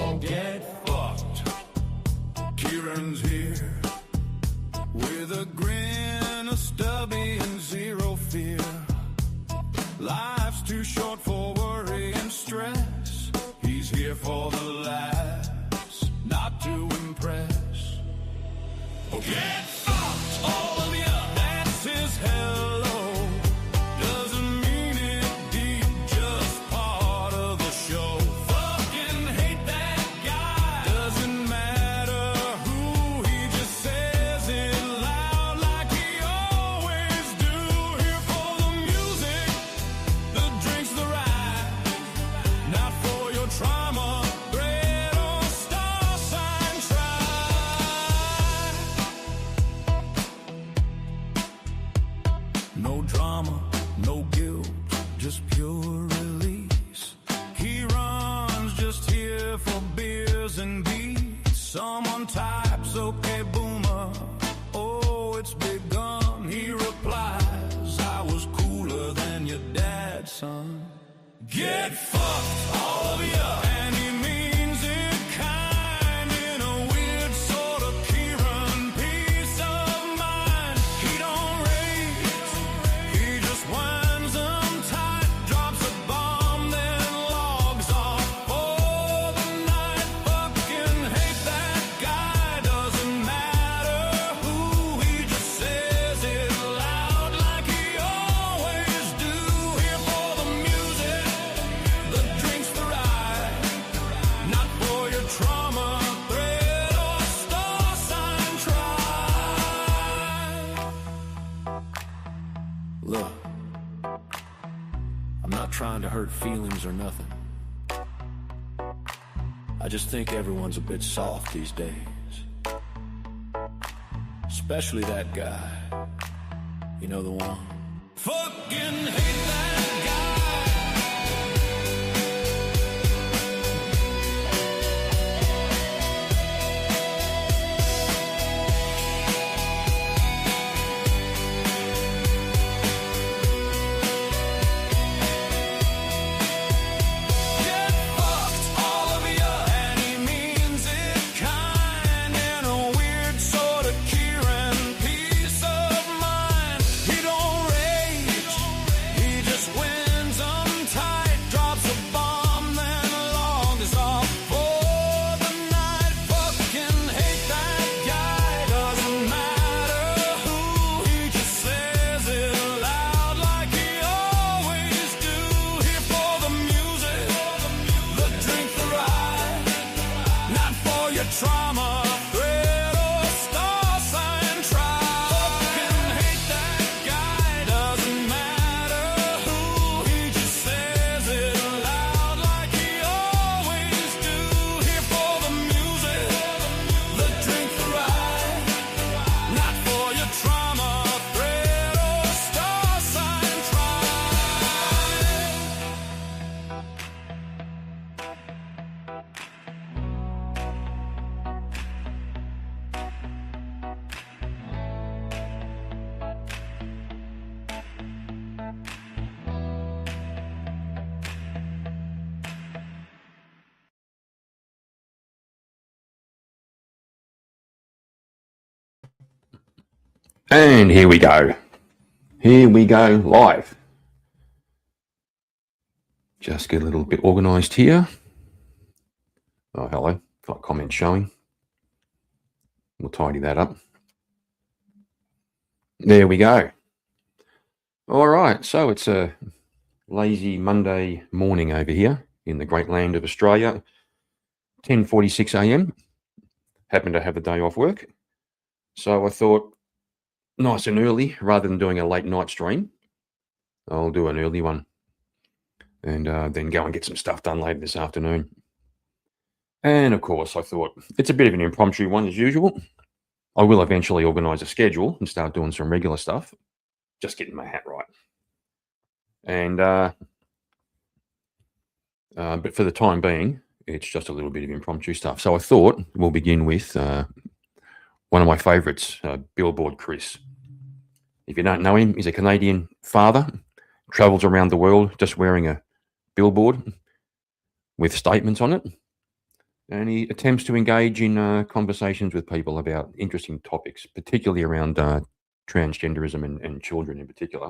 Oh, get fucked. Kieran's here with a grin, a stubby, and zero fear. Life's too short for worry and stress. He's here for the laughs, not to impress. Oh, get fucked, all of ya. That's his hello. Doesn't mean it deep, just part of the show. Fucking hate that guy. Doesn't matter who, he just says it loud like he always do. Here for the music, the drinks, the ride. Not for your trauma, bread or star sign try. No drama, no guilt, just pure release. He runs just here for beers and beats. Someone types, okay, boomer. Oh, it's begun. He replies, I was cooler than your dad, son. Get fucked, all of ya. And he means it kind, in a weird sort of Kieran peace of mind. He don't rage, he just winds them tight, drops a bomb, then logs off for the night. Fucking hate that guy, doesn't matter who, he just says it loud like he always do. Here for the music, the drinks, the ride. Not for your trauma, thread or star sign try. Look, I'm not trying to hurt feelings or nothing. I just think everyone's a bit soft these days. Especially that guy. You know the one? Fucking hate that guy. Get fucked, all of ya. And he means it kind, in a weird sort of Kieran peace of mind. He don't rage, he just wins them tight, drops a bomb, then logs off for the night. Fucking hate that guy, doesn't matter who, he just says it loud like he always do. Here for the music, the drink, the ride. Not for your trauma, thread or star sign try. Fucking hate that guy, doesn't matter who, he just says it loud like he always do. Here for the music, the drink, the ride. Not for your trauma, thread or star sign try. And here we go. Here we go live. Just get a little bit organised here. Oh, hello. Got comments showing. We'll tidy that up. There we go. All right. So it's a lazy Monday morning over here in the great land of Australia. 10:46 a.m. Happened to have the day off work. So I thought, nice and early, rather than doing a late night stream, I'll do an early one and then go and get some stuff done later this afternoon. And of course, I thought it's a bit of an impromptu one as usual. I will eventually organise a schedule and start doing some regular stuff, just getting my hat right. And but for the time being, it's just a little bit of impromptu stuff. So I thought we'll begin with one of my favourites, Billboard Chris. If you don't know him, he's a Canadian father, travels around the world just wearing a billboard with statements on it. and he attempts to engage in conversations with people about interesting topics, particularly around transgenderism and children in particular.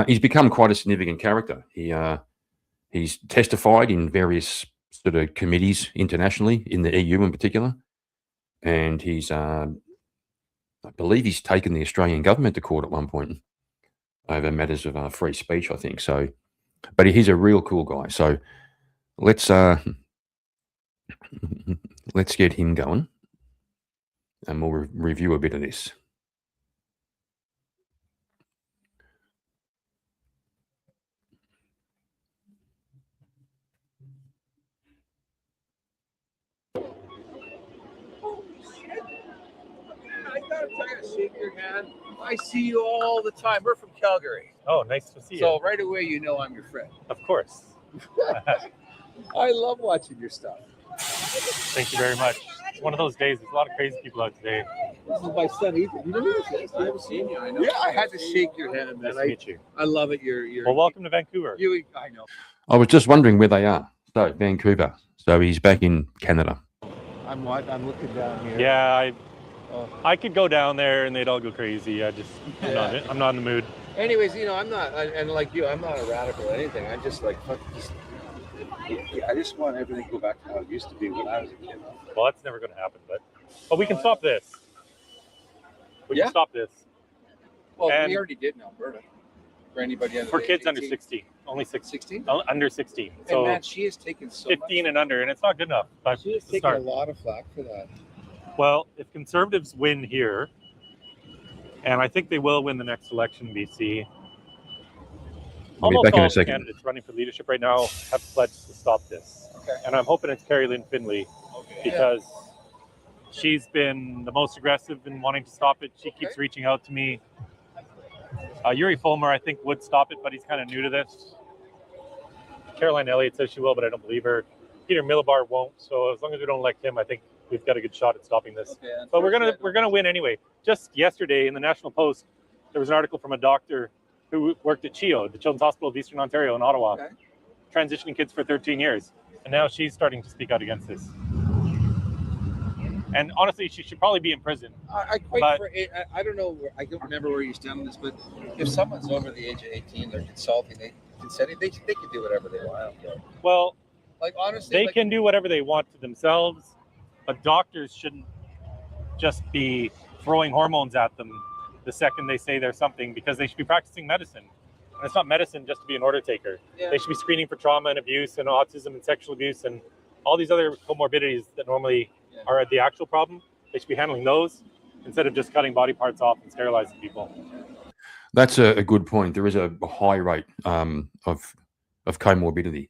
He's become quite a significant character. He's testified in various sort of committees internationally, in the EU in particular, and I believe he's taken the Australian government to court at one point over matters of free speech, I think. So, but he's a real cool guy. So let's let's get him going, and we'll review a bit of this. I gotta shake your hand. I see you all the time. We're from Calgary. Oh, nice to see you. So right away you know I'm your friend. Of course. I love watching your stuff. Thank you very much. It's one of those days. There's a lot of crazy people out today. This is my son Ethan. You know who this is? I haven't seen you. I know. Yeah, I had to shake your hand, man. Nice to meet you. I love it. You're Well, welcome to Vancouver. I know. I was just wondering where they are. So Vancouver. So he's back in Canada. I'm looking down here. Yeah, I could go down there and they'd all go crazy. I'm not in the mood. Anyways, I'm not, and like you, I'm not a radical or anything. I just like, I just want everything to go back to how it used to be when I was a kid. Well, that's never going to happen, but we can stop this. We can stop this. Well, And- we already did in Alberta. For anybody under For the kids age of under 18. 16, only 16. 16? Under 16. And So man, she has taken so 15 much. and under, and it's not good enough. But She has to taken a start. lot of flack for that. Well, if Conservatives win here, and I think they will win the next election in BC, I'll be almost back in all a the second. candidates running for leadership right now have pledged to stop this. Okay. And I'm hoping it's Carrie Lynn Findlay because she's been the most aggressive in wanting to stop it. She keeps reaching out to me. Yuri Fulmer, I think, would stop it, but he's kind of new to this. Caroline Elliott says she will, but I don't believe her. Peter Millibar won't. So as long as we don't elect him, I think we've got a good shot at stopping this. Okay, But we're gonna win anyway. Just yesterday in the National Post, there was an article from a doctor who worked at CHEO, the Children's Hospital of Eastern Ontario in Ottawa, Okay. transitioning kids for 13 years, and now she's starting to speak out against this. And honestly, she should probably be in prison. I don't know. I don't remember where you stand on this, but if someone's over the age of 18, they're consulting, they can do whatever they want. I don't care. Well, Like honestly, they like, can do whatever they want to themselves, but doctors shouldn't just be throwing hormones at them the second they say there's something, because they should be practicing medicine. And it's not medicine just to be an order taker. Yeah. They should be screening for trauma and abuse and autism and sexual abuse and all these other comorbidities that normally are the actual problem. They should be handling those instead of just cutting body parts off and sterilizing people. That's a good point. There is a high rate of comorbidity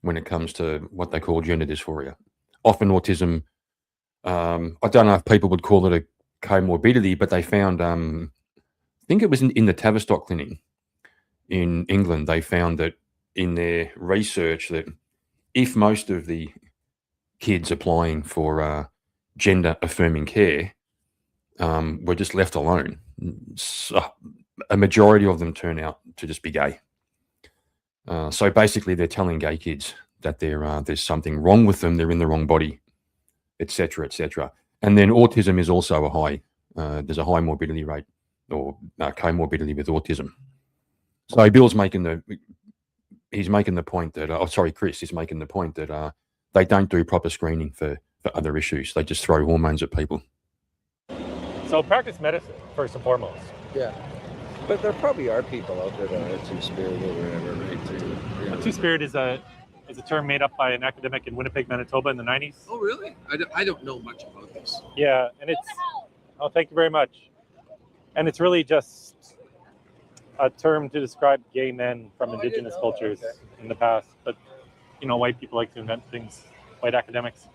when it comes to what they call gender dysphoria. Often autism, I don't know if people would call it a comorbidity, but they found, I think it was in the Tavistock Clinic in England, they found that in their research that if most of the kids applying for gender affirming care were just left alone, a majority of them turn out to just be gay. So basically, they're telling gay kids that there's something wrong with them, they're in the wrong body, etc., etc. And then autism is also there's a high morbidity rate or comorbidity with autism. So Bill's making the point that, Chris is making the point that they don't do proper screening for other issues. They just throw hormones at people. So practice medicine first and foremost. yeah. But there probably are people out there that are two-spirit or whatever, right? Two-spirit is a term made up by an academic in Winnipeg, Manitoba in the 90s. Oh, really? I don't know much about this. Yeah, and it's thank you very much. And it's really just a term to describe gay men from indigenous cultures in the past. But white people like to invent things. White academics,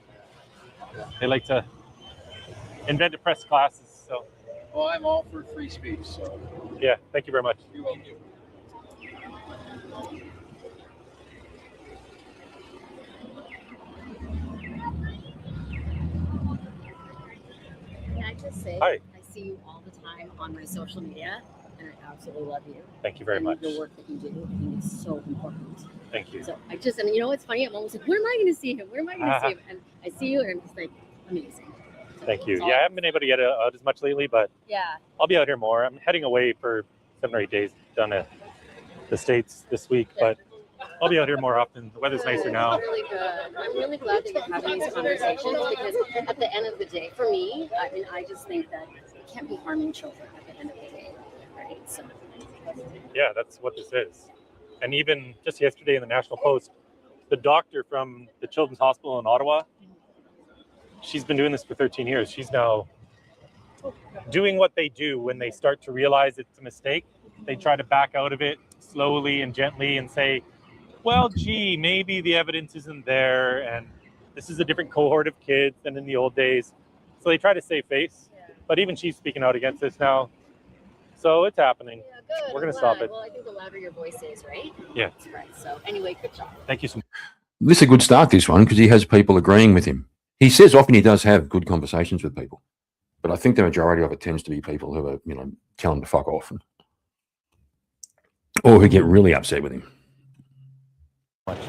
they like to invent oppressed classes. So Well, I'm all for free speech, so yeah, thank you very much. you're welcome. Can I just say, Hi. I see you all the time on my social media, and I absolutely love you. Thank you very and much. Your work that you do, I think it's so important. Thank you. So and you know what's funny? I'm almost like, where am I going to see him? Where am I going to see him? And I see you, and I'm just like, amazing. Thank you. Yeah, I haven't been able to get out as much lately, but yeah, I'll be out here more. I'm heading away for 7 or 8 days down to the States this week, but I'll be out here more often. The weather's nicer now. It's really good. I'm really glad that you're having these conversations because at the end of the day, for me, I mean, I just think that you can't be harming children at the end of the day, right? So. Yeah, that's what this is. And even just yesterday in the National Post, the doctor from the Children's Hospital in Ottawa, she's been doing this for 13 years. She's now doing what they do when they start to realize it's a mistake. They try to back out of it slowly and gently and say, well, gee, maybe the evidence isn't there, and this is a different cohort of kids than in the old days. So they try to save face, but even she's speaking out against this now. So it's happening. Yeah, good. We're going to stop it. Well, I think the louder your voice is, right? Yeah. That's right. So anyway, good job. Thank you so much. This is a good start, this one, because he has people agreeing with him. He says often he does have good conversations with people, but I think the majority of it tends to be people who are, tell him to fuck off, or who get really upset with him. That's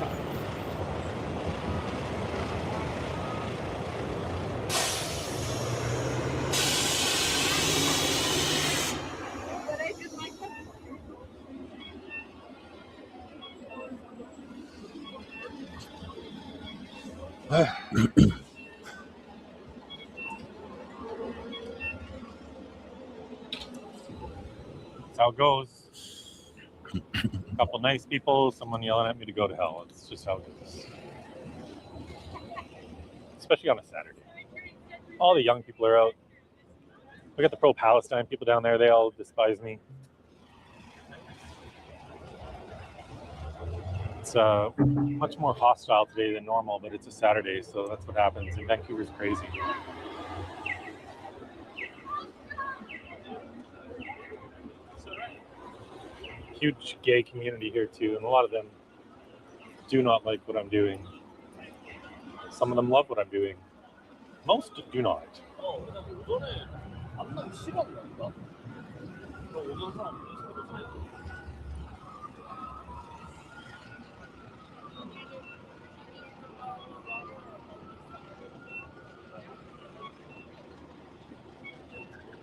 how it goes. A couple nice people, someone yelling at me to go to hell. It's just how it is. Especially on a Saturday. All the young people are out. We got the pro-Palestine people down there. They all despise me. It's much more hostile today than normal, but it's a Saturday, so that's what happens. And Vancouver's crazy. Huge gay community here too, and a lot of them do not like what I'm doing. Some of them love what I'm doing. Most do not.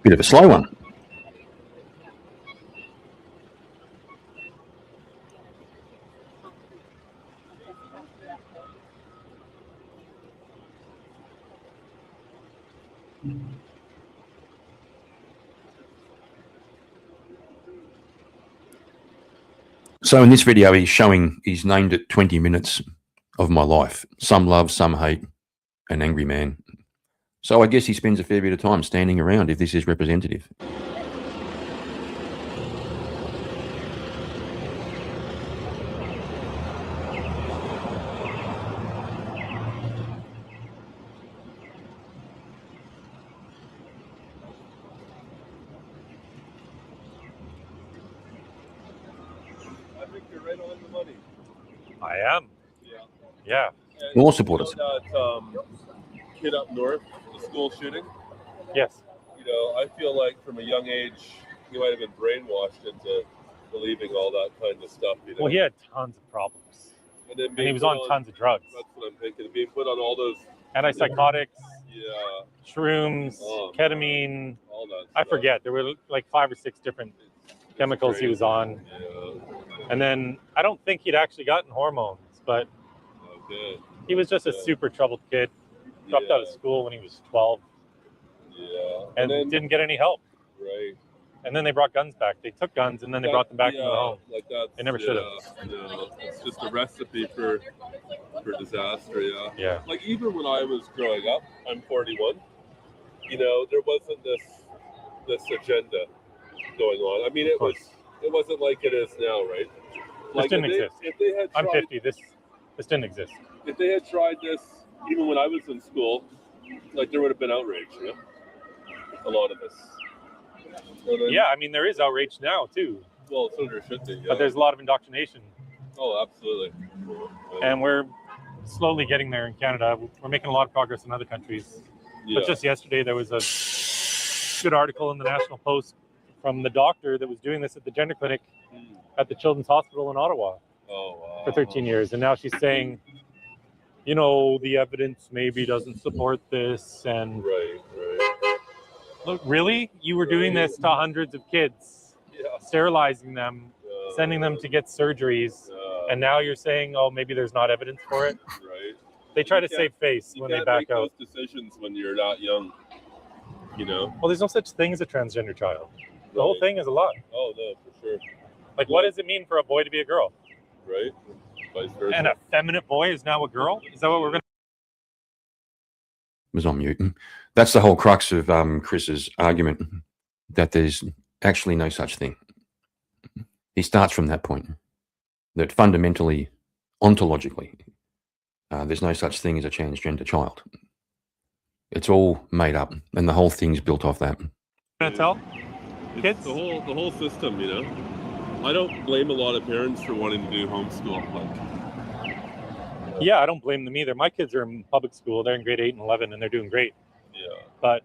Bit of a slow one. So in this video, he's named it 20 minutes of my life. Some love, some hate, an angry man. So I guess he spends a fair bit of time standing around if this is representative. I think you're right on the money. I am. Yeah. And More supporters. You know that kid up north, the school shooting. Yes. You know, I feel like from a young age, he might have been brainwashed into believing all that kind of stuff. You know? Well, he had tons of problems. And then And he was on tons of drugs. That's what I'm thinking. Being put on all those. Antipsychotics, Yeah. shrooms, Oh. ketamine. All that. I stuff. forget. There were like 5 or 6 different chemicals he was on. Yeah. And then I don't think he'd actually gotten hormones, but Okay. he was just a super troubled kid. Dropped out of school when he was 12 Yeah. and then, didn't get any help. right. And then they brought guns back. They took guns and then they brought them back into the home. Like that. They never should've. Yeah. It's just a recipe for disaster. Yeah. Yeah. Like even when I was growing up, I'm 41. You know, there wasn't this agenda going on. I mean, it wasn't like it is now, right? Like didn't exist. If they had I'm tried, 50. This didn't exist. If they had tried this, even when I was in school, like there would have been outrage. You know, a lot of this. You know what I mean? Yeah, I mean, there is outrage now too, Well, so there should be. Yeah. but there's a lot of indoctrination. Oh, absolutely. And we're slowly getting there in Canada. We're making a lot of progress in other countries. Yeah. But just yesterday, there was a good article in the National Post from the doctor that was doing this at the gender clinic at the Children's Hospital in Ottawa for 13 years. And now she's saying, you know, the evidence maybe doesn't support this. And Right. look, really? You were doing this to hundreds of kids, sterilizing them, sending them to get surgeries. And now you're saying, oh, maybe there's not evidence for it. Right. They try to You save face You when they can't back make out. those decisions when you're that young. You know. Well, there's no such thing as a transgender child. The whole Right. thing is a lie. Oh no, for sure. Like, what does it mean for a boy to be a girl? Right. Vice versa. And a feminine boy is now a girl? Is that what we're going to? Was on mute. That's the whole crux of Chris's argument, that there's actually no such thing. He starts from that point, that fundamentally, ontologically, there's no such thing as a transgender child. It's all made up, and the whole thing's built off that. Gonna tell It's kids? the whole system, you know. I don't blame a lot of parents for wanting to do homeschool. Like, Yeah, I don't blame them either. My kids are in public school. They're in grade 8 and 11, and they're doing great. yeah. But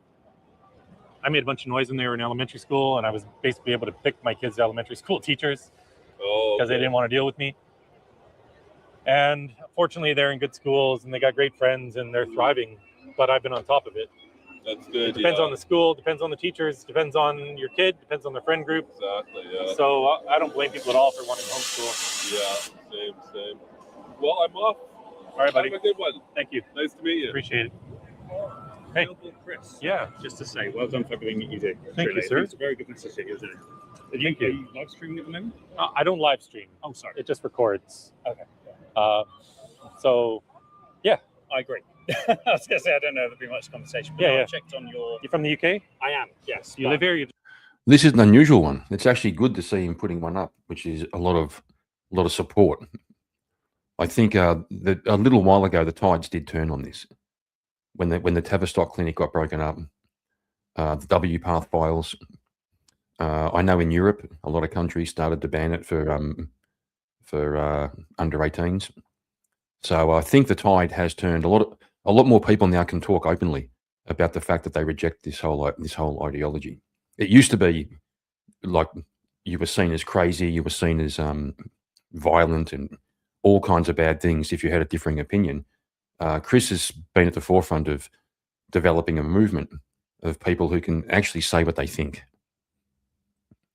I made a bunch of noise when they were in elementary school, and I was basically able to pick my kids' elementary school teachers Oh. because they didn't want to deal with me. And fortunately, they're in good schools, and they got great friends, and they're thriving. But I've been on top of it. That's good. It depends on the school, depends on the teachers, depends on your kid, depends on their friend group. Exactly. Yeah. So I don't blame people at all for wanting homeschool. Yeah. Same. Well, I'm off. All right, buddy. Have a good one. Thank you. Nice to meet you. Appreciate it. Hey. Billboard Chris. Yeah. Just to say, well done for everything that you do. Thank you, Really, sir. It's a very good message that you're doing. Are Thank you. Are you live streaming at the moment? I don't live stream. Oh, sorry. It just records. Okay. So I agree. I was going to say, I don't know if there'll be much conversation, but Yeah, I yeah. checked on your... you're from the UK? I am, yes. You but- live here? You... This is an unusual one. It's actually good to see him putting one up, which is a lot of support. I think that a little while ago the tides did turn on this when the Tavistock clinic got broken up. The W Path files. I know in Europe a lot of countries started to ban it for under 18s. So I think the tide has turned. A lot more people now can talk openly about the fact that they reject this whole ideology. It used to be like you were seen as crazy, you were seen as violent and all kinds of bad things if you had a differing opinion. Chris has been at the forefront of developing a movement of people who can actually say what they think.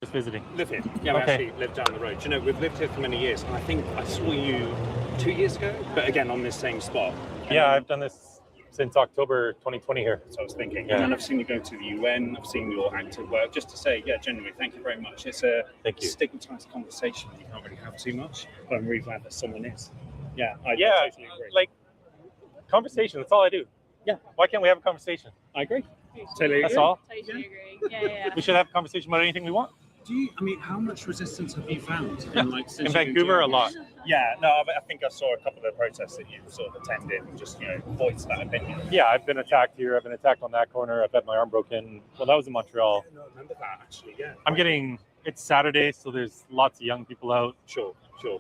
Just visiting. Live here. Yeah, we Okay. actually live down the road. You know, we've lived here for many years, and I think I saw you 2 years ago, but again, on this same spot. And Yeah, then- I've done this since October 2020 here. So I was thinking, Yeah. and then I've seen you go to the UN, I've seen your active work. Just to say, yeah, genuinely, thank you very much. It's a Thank you. stigmatized conversation you can't really have too much, but I'm really glad that someone is. Yeah, I Yeah, totally agree. like conversation. That's all I do. Yeah. Why can't we have a conversation? I agree. Totally That's agree. all. Totally agree. Yeah. We should have a conversation about anything we want. Do you? I mean, how much resistance have you found? Since In you've been Vancouver, a doing lot. this? Yeah, no, I think I saw a couple of the protests that you sort of attended and just, voiced that opinion. Yeah, I've been attacked here. I've been attacked on that corner. I've had my arm broken. Well, that was in Montreal. No, I remember that actually, yeah. It's Saturday, so there's lots of young people out, Sure.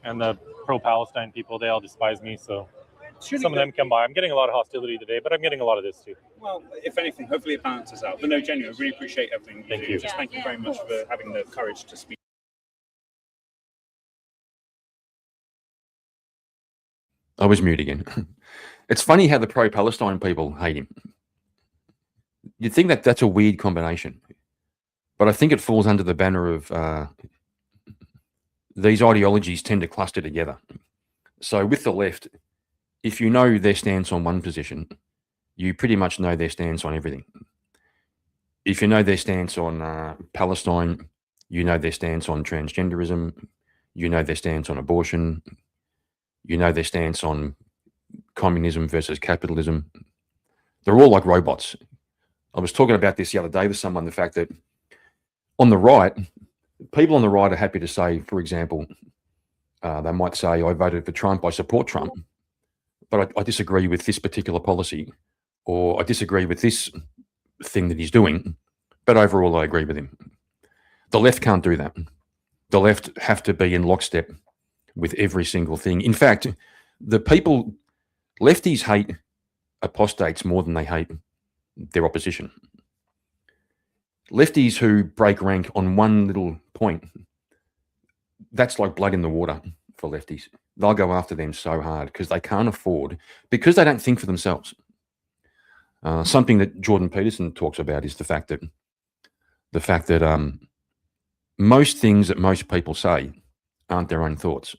and the pro-Palestine people, they all despise me. So It's really some of good. them come by. I'm getting a lot of hostility today, but I'm getting a lot of this too. Well, if anything, hopefully it balances out. But no, genuinely, I really appreciate everything you Thank do. you. Just thank you very much for having the courage to speak. I was mute again. It's funny how the pro-Palestine people hate him. You'd think that that's a weird combination, but I think it falls under the banner of these ideologies tend to cluster together. So with the left, if you know their stance on one position, you pretty much know their stance on everything. If you know their stance on Palestine, you know their stance on transgenderism, you know their stance on abortion, you know their stance on communism versus capitalism. They're all like robots. I was talking about this the other day with someone, the fact that on the right, people on the right are happy to say, for example, they might say, I voted for Trump, I support Trump, but I disagree with this particular policy, or I disagree with this thing that he's doing, but overall I agree with him. The left can't do that. The left have to be in lockstep with every single thing. In fact, lefties hate apostates more than they hate their opposition. Lefties who break rank on one little point, that's like blood in the water for lefties. They'll go after them so hard because they can't afford, because they don't think for themselves. Something that Jordan Peterson talks about is the fact that most things that most people say aren't their own thoughts.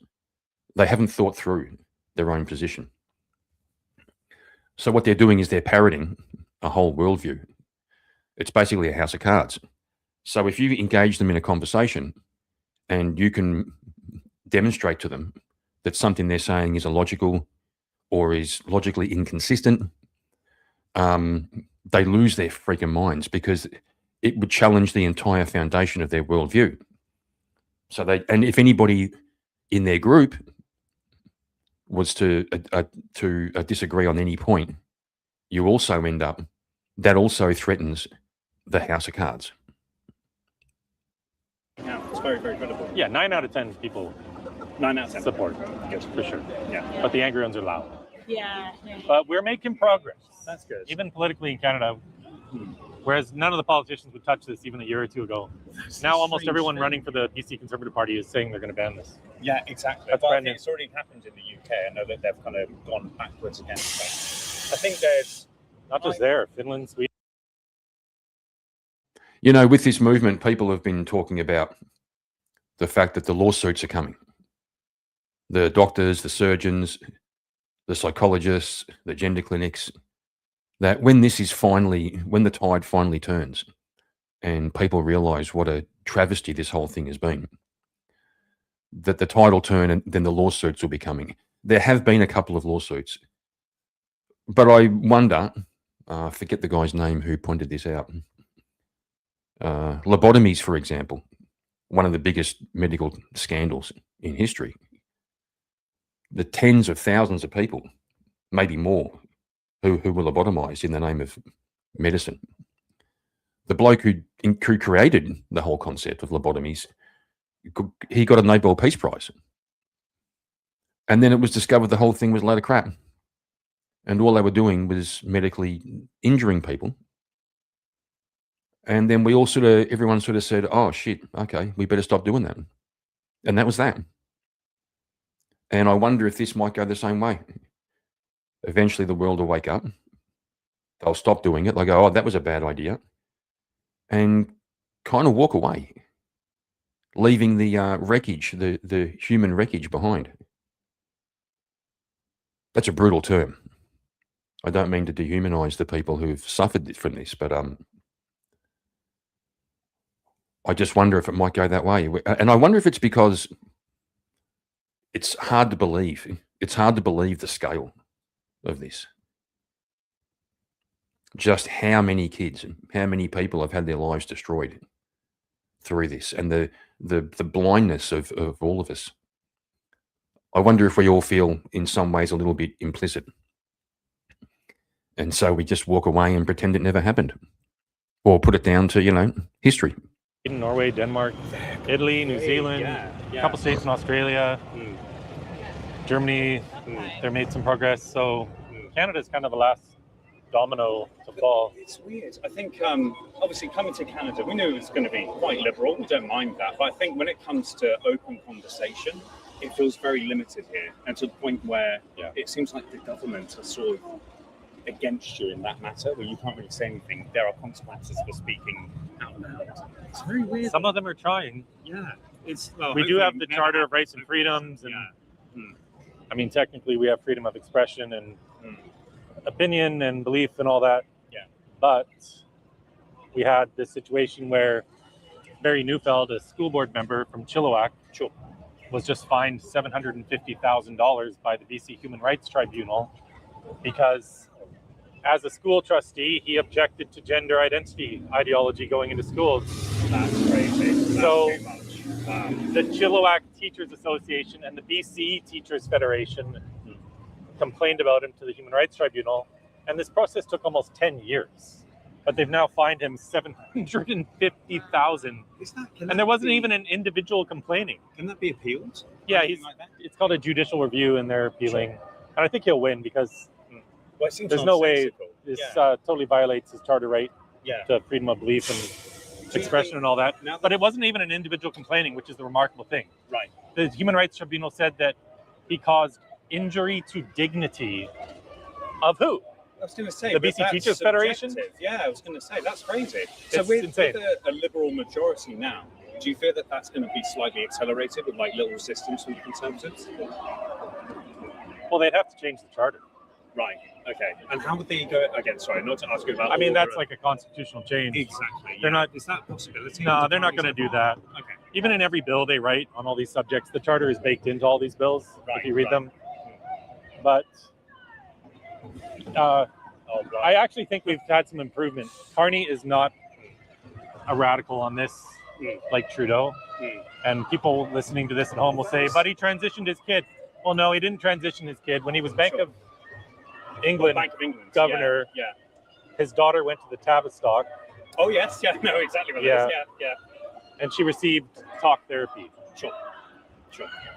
They haven't thought through their own position. So what they're doing is they're parroting a whole worldview. It's basically a house of cards. So if you engage them in a conversation and you can demonstrate to them that something they're saying is illogical or is logically inconsistent, they lose their freaking minds because it would challenge the entire foundation of their worldview. So and if anybody in their group was to disagree on any point, you also end up, that also threatens the house of cards. Yeah, it's very, very credible. Yeah, 9 out of 10 people 9 out of 10. support. Good. For sure. Yeah. But the angry ones are loud. Yeah. But we're making progress. That's good. Even politically in Canada, whereas none of the politicians would touch this even a year or two ago. Now almost everyone running for the BC Conservative Party is saying they're going to ban this. Yeah, exactly. That's But I brand think it's already happened in the UK. I know that they've kind of gone backwards against that. I think there's Not just there, Finland, Sweden. You know, with this movement, people have been talking about the fact that the lawsuits are coming. The doctors, the surgeons, the psychologists, the gender clinics, that when the tide finally turns and people realize what a travesty this whole thing has been, that the tide will turn and then the lawsuits will be coming. There have been a couple of lawsuits, but I wonder, forget the guy's name who pointed this out, lobotomies, for example, one of the biggest medical scandals in history. The tens of thousands of people, maybe more, who were lobotomized in the name of medicine. The bloke who created the whole concept of lobotomies, he got a Nobel Peace Prize. And then it was discovered the whole thing was a load of crap. And all they were doing was medically injuring people. And then everyone sort of said, oh shit, okay, we better stop doing that. And that was that. And I wonder if this might go the same way. Eventually the world will wake up. They'll stop doing it. They'll go, oh, that was a bad idea. And kind of walk away, leaving the wreckage, the human wreckage behind. That's a brutal term. I don't mean to dehumanize the people who've suffered from this, but I just wonder if it might go that way. And I wonder if it's because it's hard to believe. It's hard to believe the scale of this. Just how many kids and how many people have had their lives destroyed through this, and the blindness of all of us. I wonder if we all feel in some ways a little bit implicit. And so we just walk away and pretend it never happened. Or put it down to, history. Norway, Denmark, Italy, New Zealand, a couple states in Australia, Germany, they made some progress. So Canada's kind of the last domino to fall. It's weird. I think, obviously, coming to Canada, we knew it was going to be quite liberal. We don't mind that. But I think when it comes to open conversation, it feels very limited here. And to the point where it seems like the government are sort of against you in that matter, where you can't really say anything. There are consequences for speaking out loud. It's very weird. Some of them are trying. Yeah. We do have the Charter of Rights and Freedoms. And I mean, technically, we have freedom of expression and opinion and belief and all that. Yeah. But we had this situation where Barry Neufeld, a school board member from Chilliwack, was just fined $750,000 by the BC Human Rights Tribunal because as a school trustee, he objected to gender identity ideology going into schools. That's crazy. That's so too much. The Chilliwack Teachers Association and the BC Teachers Federation complained about him to the Human Rights Tribunal, and this process took almost 10 years. But they've now fined him $750,000, and there wasn't even an individual complaining. Can that be appealed? Yeah, it's called a judicial review, and they're appealing. And I think he'll win because there's no way this totally violates his charter right to freedom of belief and expression and all that. Now that- But it wasn't even an individual complaining, which is the remarkable thing. Right. The Human Rights Tribunal said that he caused injury to dignity of who? I was going to say The but BC that's Teachers Federation? subjective. Yeah, I was going to say that's crazy. So It's with insane. a liberal majority now, do you fear that that's going to be slightly accelerated with like little resistance from the Conservatives? Well, they'd have to change the charter. Right. Okay. And how would they go again? Sorry, not to ask you about. I mean, all that's the- like a constitutional change. exactly. They're yeah. not- Is that a possibility? No, they're not going to do that. Okay. Even in every bill they write on all these subjects, the charter is baked into all these bills, Right, if you read right. them. But Oh, right. I actually think we've had some improvement. Carney is not a radical on this, like Trudeau. And people listening to this at home will say, but he transitioned his kid. Well, no, he didn't transition his kid. When he was Bank Sure. of England Bank of England governor, Yeah. his daughter went to the Tavistock Oh yes. Yeah. No. Exactly what Yeah. it is. Yeah. and she received talk therapy. Sure.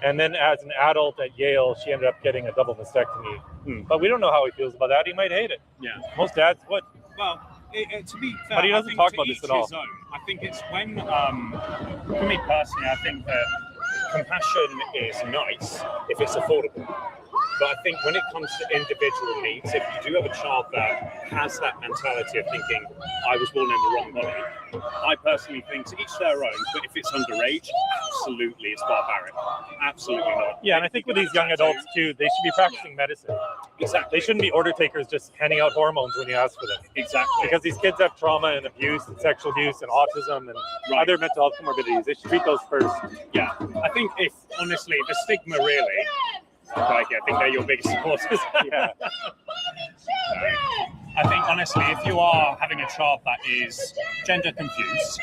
And then as an adult at Yale, she ended up getting a double mastectomy. Hmm. But we don't know how he feels about that. He might hate it. Yeah. Most dads would. Well, to be fair, But he doesn't I think talk to about this each at all. his own. I think it's when, for me personally, I think that compassion is nice if it's affordable. But I think when it comes to individual needs, if you do have a child that has that mentality of thinking, I was born in the wrong body, I personally think to each their own, but if it's underage, absolutely it's barbaric. Absolutely not. Yeah, and I think with these young adults too, they should be practicing medicine. Exactly. They shouldn't be order takers just handing out hormones when you ask for them. Exactly. Because these kids have trauma and abuse and sexual abuse and autism and Right. other mental health comorbidities. They should treat those first. Yeah, I think if honestly the stigma really, like I think they're your biggest supporters. Yeah. I think honestly, if you are having a child that is gender confused,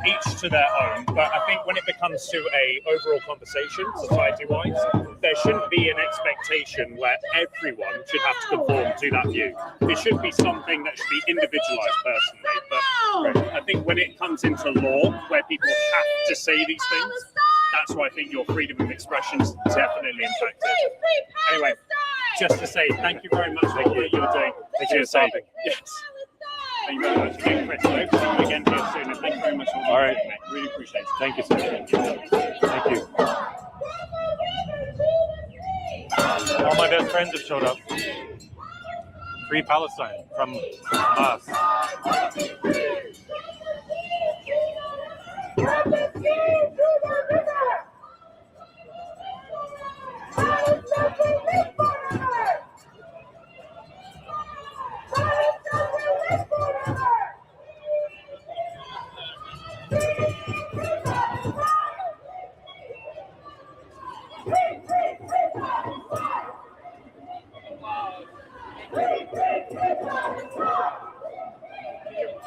each to their own. But I think when it becomes to a overall conversation, society-wise, there shouldn't be an expectation where everyone should have to conform to that view. It should be something that should be individualized personally. But I think when it comes into law, where people have to say these things, that's why I think your freedom of expression is definitely impacted. Anyway, just to say thank you very much for what you're doing. Thank you for stopping. Yes. Thank you very much. Again, Chris, I hope to see you again here soon. And thank you very much for All right. mate. Really appreciate it. Thank you, sir. Thank you. All my best friends have showed up. Free Palestine from us.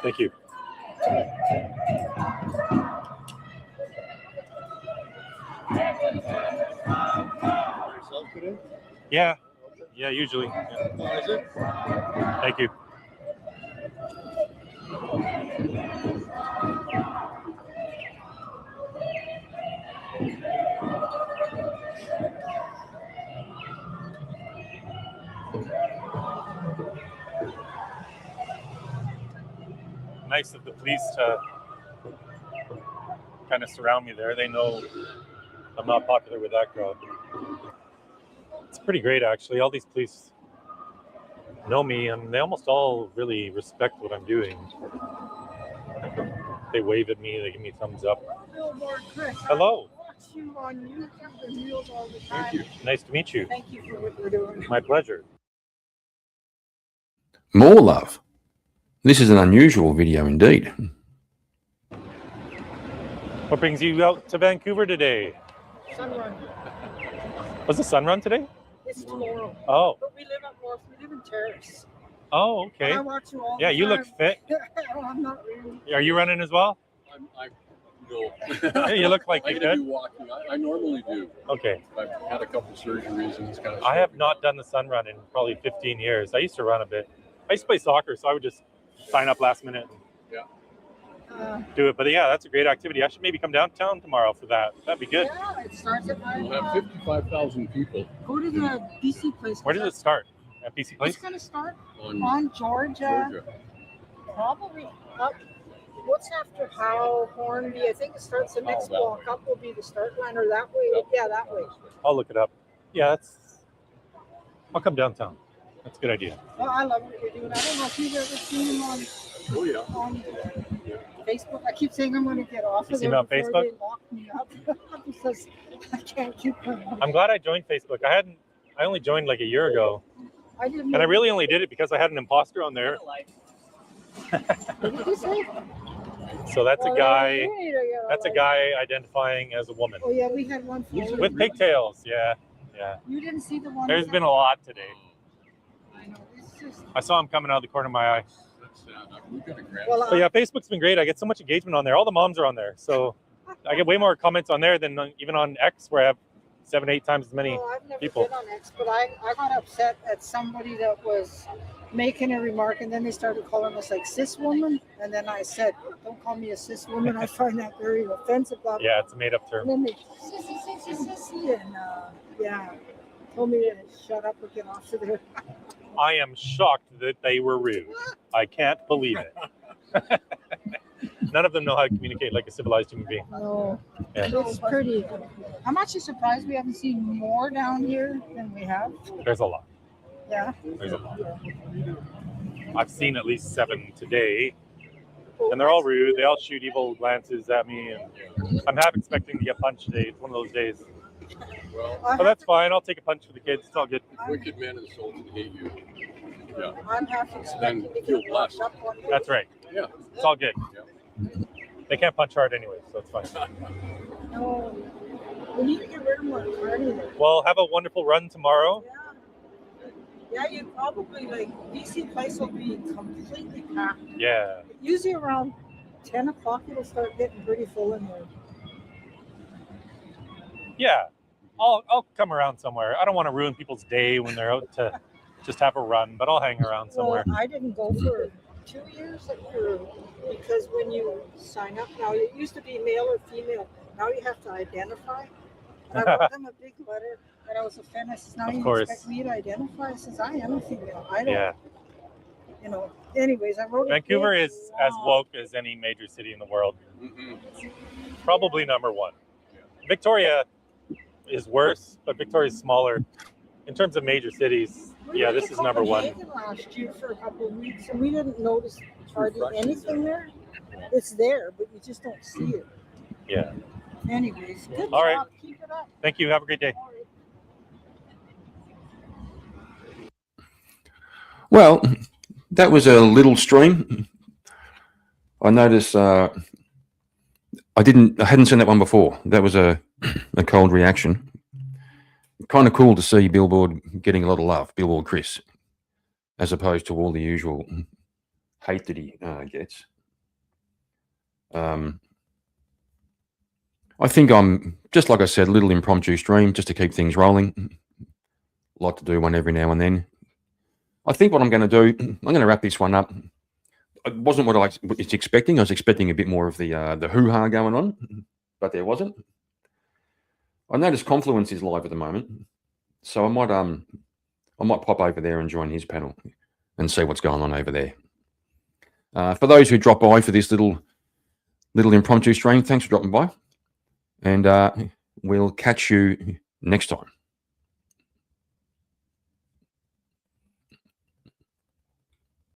Thank you. Yourself today? Yeah. Yeah, usually. Yeah. Oh, is it? Thank you. Nice of the police to kind of surround me there. They know I'm not popular with that crowd. It's pretty great, actually. All these police know me, and they almost all really respect what I'm doing. They wave at me, they give me thumbs up. Billboard, Chris. Hello. I watch you on YouTube and Reels all the time. Thank you. Nice to meet you. Thank you for what you're doing. My pleasure. More love. This is an unusual video indeed. What brings you out to Vancouver today? Sun run. Was the sun run today? It's tomorrow. Oh. But we live up north. We live in Terrace. Oh, okay. I watch you all Yeah, the you look time. fit. I'm not really. Are you running as well? I'm no. Hey, you look like I you gotta do could. walking. I normally do. Okay. I've had a couple surgeries and it's kind of. I have not done the sun run in probably 15 years. I used to run a bit. I used to play soccer, so I would just sign up last minute and do it. But yeah, that's a great activity. I should maybe come downtown tomorrow for that. That'd be good. Yeah, it starts at 9 We'll have 55,000 people Go to the BC place. Where does it start? At BC Place? It's going to start on on Georgia. Georgia. Probably up What's after Howe, Hornby? I think it starts the next that block way. up will be the start line, or that way. Yeah, that way. I'll look it up. Yeah, I'll come downtown. That's a good idea. Well, I love what you're doing. I don't know if you've ever seen him on Oh, yeah. Facebook. I keep saying I'm going to get off You of see me there on before Facebook? they lock me up because I can't keep going. I'm glad I joined Facebook. I only joined like a year ago, I didn't. and I really only did it because I had an imposter on there. What did you say? So that's a Well, guy. you need to get That's a life. guy identifying as a woman Oh yeah, we had one for with pigtails. Yeah, yeah. You didn't see the one. There's been a lot today. I know. It's just. I saw him coming out of the corner of my eye. We got a grand. Well, But yeah, Facebook's been great. I get so much engagement on there. All the moms are on there, so I get way more comments on there than even on X, where I have 7-8 times as many. Well, I've never people. been on X, but I got upset at somebody that was making a remark, and then they started calling us like cis woman, and then I said, "Don't call me a cis woman. I find that very offensive." Blah, blah. Yeah, it's a made-up And term. then they sissy, and yeah, told me to shut up or get off of there. I am shocked that they were rude. I can't believe it. None of them know how to communicate like a civilized human being. No, Yeah. it's pretty. I'm actually surprised we haven't seen more down here than we have. There's a lot. Yeah. There's a lot. I've seen at least 7 today, and they're all rude. They all shoot evil glances at me, and I'm half expecting to get punched today. It's one of those days. Well, But that's fine. I'll take a punch for the kids. It's all good. wicked men and souls can hate you. Yeah. I'm half expecting to feel get locked blessed. up one day. That's right. Yeah. It's all good. They can't punch hard anyway, so it's fine. No, we need to get rid of more party. Well, have a wonderful run tomorrow. Yeah, you probably like BC Place will be completely packed. Yeah. Usually around 10 o'clock it'll start getting pretty full in there. Yeah. I'll come around somewhere. I don't want to ruin people's day when they're out to just have a run, but I'll hang around somewhere. Well, I didn't go for 2 years because when you sign up now, it used to be male or female. Now you have to identify. And I wrote them a big letter and I was offended. I says, now Of you course. expect me to identify? I says, I am a female. I don't, Yeah. you know. Anyways, I wrote Vancouver it big, is as long. woke as any major city in the world. Mm-hmm. Probably number 1. Victoria is worse, but Victoria's smaller. In terms of major cities, We yeah, went this to is number 1. Copenhagen last year for a couple of weeks, and we didn't notice hardly refreshing. anything there. It's there, but you just don't see it. Yeah. Anyways, good All right. job. Keep it up. Thank you. Have a great day. All right. Well, that was a little stream. I noticed I hadn't seen that one before. That was a cold reaction. Kind of cool to see Billboard getting a lot of love, Billboard Chris, as opposed to all the usual hate that he gets. I think I'm, just like I said, a little impromptu stream just to keep things rolling. Like to do one every now and then. I think what I'm going to do, I'm going to wrap this one up. It wasn't what I was expecting. I was expecting a bit more of the hoo-ha going on, but there wasn't. I noticed Confluence is live at the moment, so I might pop over there and join his panel and see what's going on over there. For those who drop by for this little impromptu stream, thanks for dropping by, and we'll catch you next time.